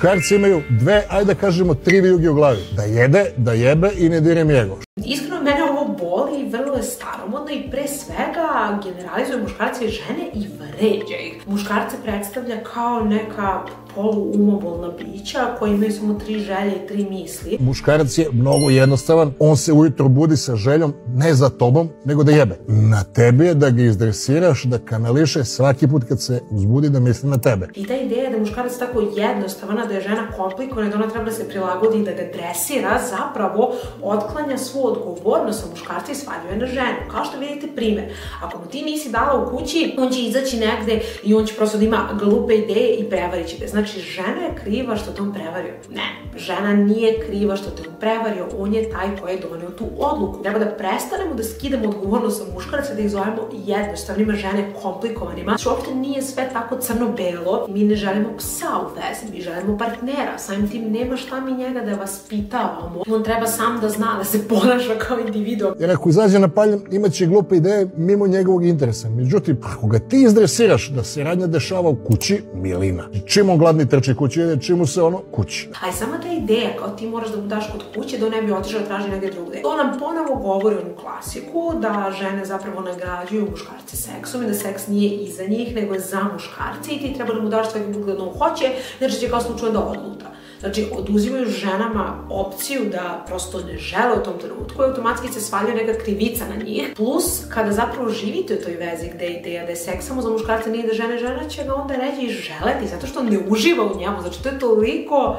Muškarci imaju dve, ajde da kažemo, tri vijuge u glavi. Da jede, da jebe i ne direm jego. Iskreno, mene ovo boli i vrlo je staromodno i pre svega generalizuje muškarce i žene i vređa ih. Muškarce predstavlja kao neka poluumobolna bića koji imaju samo 3 želje i 3 misli. Muškarac je mnogo jednostavan, on se ujutro budi sa željom ne za tobom, nego da jebe. Na tebi je da ga izdresiraš, da kanališe svaki put kad se uzbudi da misli na tebe. I ta ideja da je muškarac tako jednostavana, da je žena komplikovana, da ona treba da se prilagodi i da ga dresira, zapravo otklanja svu odgovornost sa muškarca i svaljuje na ženu. Kao što vidite primjer, ako mu ti nisi dala u kući, on će izaći negde i on će prosto da ima glupe ideje i prevarit će ga. Znači, žena je kriva što te on prevario. Ne, žena nije kriva što te on prevario, on je taj koji je doneo tu odluku. Treba da prestanemo da skidamo odgovornost sa muškaraca, da ih zovemo jednostavnima, žene komplikovanima. Znači, uopšte nije sve tako crno-belo. Mi ne želimo psa u vezi, mi želimo partnera. Samim tim nema šta mi njega da vaspitavamo. On treba sam da zna da se ponaša kao individuum. Jer ako izađe na paljem, imaće glupe ideje mimo njegovog interesa. Međutim, ako ga ti izdresiraš da se radnja dešava u kući, milina. Čim on gladni trči kući, čim mu se ono kući. Ali sama ta ideja kao ti moraš da mu daš kod kuće da on ne bi otišao da traži negdje drugde. To nam ponovo govori onu klasiku da žene zapravo nagrađuju muškarce seksom i da seks nije iza njih, nego je za muškarce i ti treba da mu daš sve gledno hoće, znači će kao slučajno da odluta. Znači, oduzimaju ženama opciju da prosto ne žele u tom trenutku i automatski se svaljuje neka krivica na njih. Plus, kada zapravo živite u toj vezi gde je ideja da je seks samo za muškarca, nije da žena će ga onda reći i želeti, zato što ne uživa u njemu. Znači, to je toliko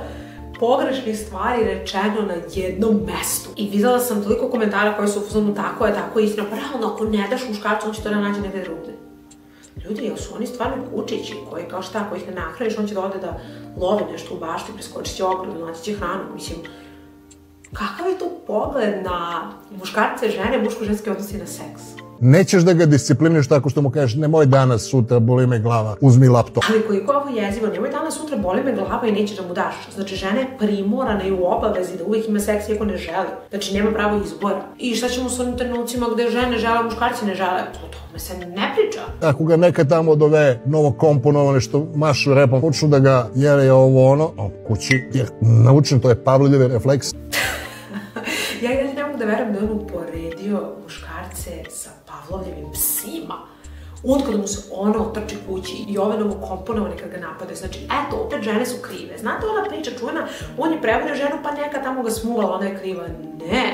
pogrešnih stvari rečeno na jednom mestu. I videla sam toliko komentara koji su u fazonu tako je, tako je istina. Pa realno, ako ne daš muškarcu, on će to da nađe negde drugde. Ljudi, jel su oni stvarno kučići koji kao šta, ako ih ne nahraniš, on će da ode da lovi nešto u bašti, preskočit će ogradu, naći će hranu. Mislim, kakav je to pogled na muškarce, žene, muško-ženske odnosi na seks? Nećeš da ga disciplinuješ tako što mu kažeš nemoj danas, sutra, boli me glava, uzmi laptop. Ali koliko je ovo jezivo, nemoj danas, sutra, boli me glava i nećeš da mu daš. Znači, žena je primorana i u obavezi da uvijek ima seks iako ne želi. Znači, nema pravo izbora. I šta ćemo s onim trenucima gde žene žele, muškarci ne žele? O tome se ne priča. Ako ga neka tamo dove novo komponovane što mašu repom, počnu da ga jere ovo ono, kući, jer naučen, to je Pavlovljev refleks. Ja ne mogu da verujem da je on uporedio muškarce sa Pavlovljevim psima. On kada mu se ona otrči kući i ove novokomponovane kad ga napade. Znači, eto, opet žene su krive. Znate ona priča čujena, on je prevario ženu pa neka tamo ga smuvala, ona je kriva. Ne!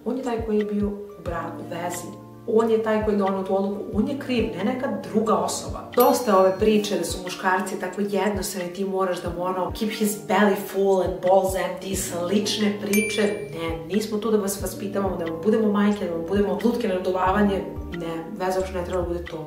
On je taj koji je bio u braku, vezi. On je taj koji je donao tu odluku, on je kriv, ne neka druga osoba. Dosta je ove priče da su muškarci tako jednostavni, ti moraš da mu ono keep his belly full and balls empty, slične priče. Ne, nismo tu da vas vaspitavamo, da vam budemo majke, da vam budemo lutke na naduvavanje. Ne, veza uopšte ne treba da bude to.